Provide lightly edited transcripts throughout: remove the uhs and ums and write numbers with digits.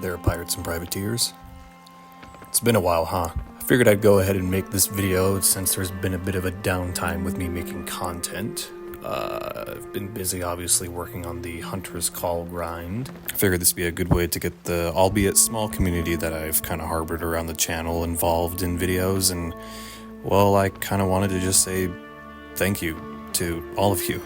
there, pirates and privateers. It's been a while, huh? I figured I'd go ahead and make this video since there's been a bit of a downtime with me making content. I've been busy, obviously, working on the Hunter's Call grind. I figured this would be a good way to get the, albeit small, community that I've kind of harbored around the channel involved in videos, and, well, I kind of wanted to just say thank you to all of you.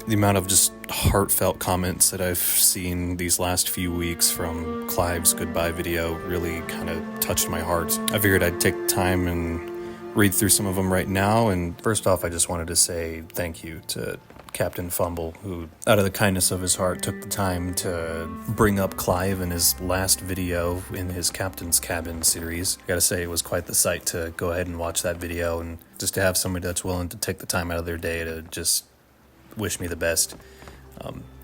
The amount of just heartfelt comments that I've seen these last few weeks from Clive's goodbye video really kind of touched my heart. I figured I'd take time and read through some of them right now. And first off, I just wanted to say thank you to Captain Fumble, who, out of the kindness of his heart, took the time to bring up Clive in his last video in his Captain's Cabin series. I gotta say, it was quite the sight to go ahead and watch that video, and just to have somebody that's willing to take the time out of their day to just wish me the best,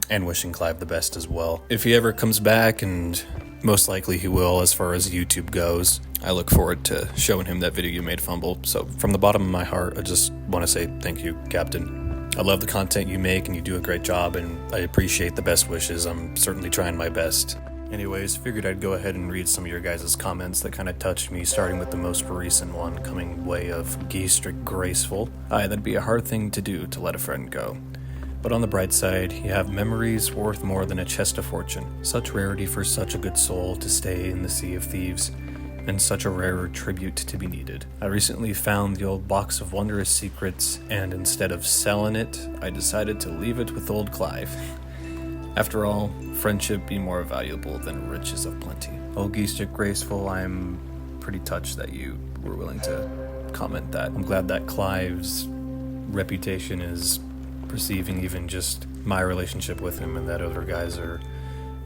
and wishing Clive the best as well. If he ever comes back, and most likely he will as far as YouTube goes, I look forward to showing him that video you made, Fumble. So from the bottom of my heart, I just want to say thank you, Captain. I love the content you make, and you do a great job, and I appreciate the best wishes. I'm certainly trying my best. Anyways, figured I'd go ahead and read some of your guys' comments that kind of touched me, starting with the most recent one, coming way of Geestrick Graceful. Aye, that'd be a hard thing to do, to let a friend go. But on the bright side, you have memories worth more than a chest of fortune. Such rarity for such a good soul to stay in the sea of thieves, and such a rarer tribute to be needed. I recently found the old box of wondrous secrets, and instead of selling it, I decided to leave it with old Clive. After all, friendship be more valuable than riches of plenty. Oh, Geestrick Graceful, I'm pretty touched that you were willing to comment that. I'm glad that Clive's reputation is perceiving even just my relationship with him, and that other guys are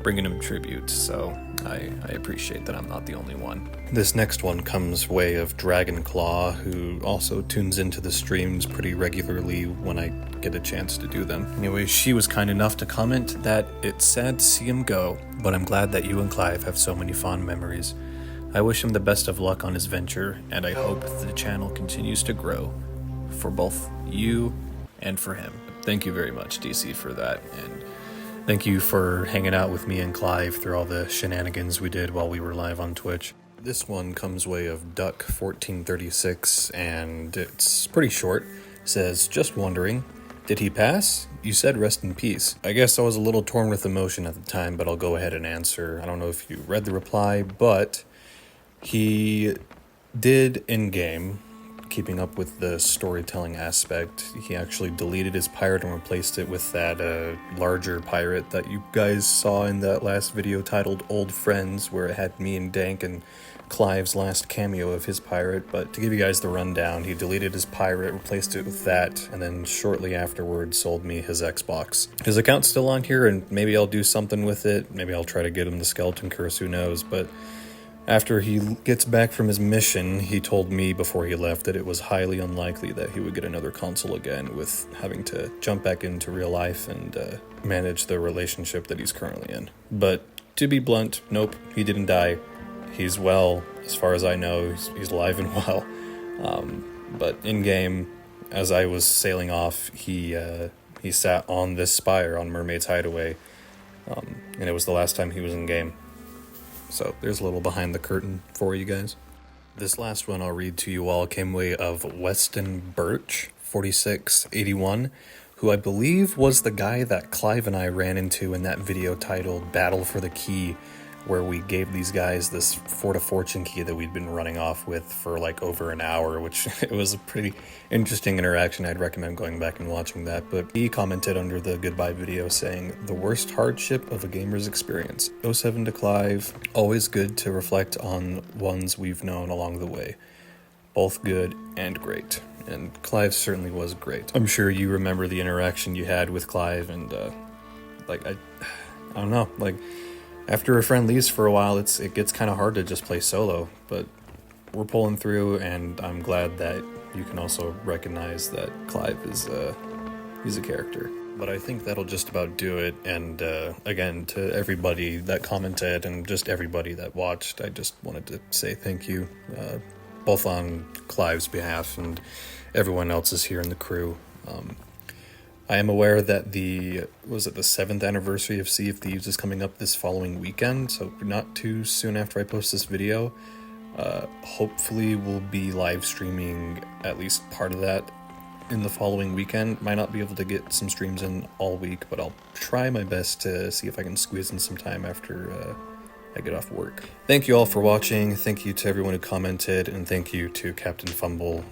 bringing him tribute, so I appreciate that I'm not the only one. This next one comes way of Dragonclaw, who also tunes into the streams pretty regularly when I get a chance to do them. Anyway, she was kind enough to comment that it's sad to see him go, but I'm glad that you and Clive have so many fond memories. I wish him the best of luck on his venture, and I hope the channel continues to grow for both you and for him. Thank you very much, DC, for that, and thank you for hanging out with me and Clive through all the shenanigans we did while we were live on Twitch. This one comes way of Duck1436, and it's pretty short. It says, just wondering, did he pass? You said rest in peace. I guess I was a little torn with emotion at the time, but I'll go ahead and answer. I don't know if you read the reply, but he did in-game, keeping up with the storytelling aspect. He actually deleted his pirate and replaced it with that larger pirate that you guys saw in that last video titled Old Friends, where it had me and Dank and Clive's last cameo of his pirate. But to give you guys the rundown, he deleted his pirate, replaced it with that, and then shortly afterwards sold me his Xbox. His account's still on here, and maybe I'll do something with it. Maybe I'll try to get him the skeleton curse, who knows, but after he gets back from his mission, he told me before he left that it was highly unlikely that he would get another console again, with having to jump back into real life and manage the relationship that he's currently in. But to be blunt, nope, he didn't die. He's well, as far as I know, he's alive and well. But in-game, as I was sailing off, he sat on this spire on Mermaid's Hideaway, and it was the last time he was in-game. So there's a little behind the curtain for you guys. This last one I'll read to you all came way of Weston Birch, 4681, who I believe was the guy that Clive and I ran into in that video titled Battle for the Key, where we gave these guys this Fort of Fortune key that we'd been running off with for like over an hour, which it was a pretty interesting interaction. I'd recommend going back and watching that. But he commented under the goodbye video saying, the worst hardship of a gamer's experience. 07 to Clive, always good to reflect on ones we've known along the way. Both good and great. And Clive certainly was great. I'm sure you remember the interaction you had with Clive, and I don't know, after a friend leaves for a while, it gets kind of hard to just play solo, but we're pulling through, and I'm glad that you can also recognize that Clive is he's a character. But I think that'll just about do it, and again, to everybody that commented and just everybody that watched, I just wanted to say thank you, both on Clive's behalf and everyone else's here in the crew. I am aware that the 7th anniversary of Sea of Thieves is coming up this following weekend, so not too soon after I post this video. Hopefully we'll be live streaming at least part of that in the following weekend. Might not be able to get some streams in all week, but I'll try my best to see if I can squeeze in some time after I get off work. Thank you all for watching. Thank you to everyone who commented, and thank you to Captain Fumble.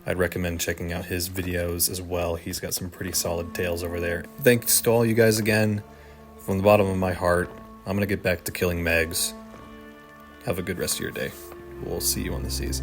I'd recommend checking out his videos as well. He's got some pretty solid tales over there. Thanks to all you guys again. From the bottom of my heart, I'm gonna get back to killing Megs. Have a good rest of your day. We'll see you on the seas.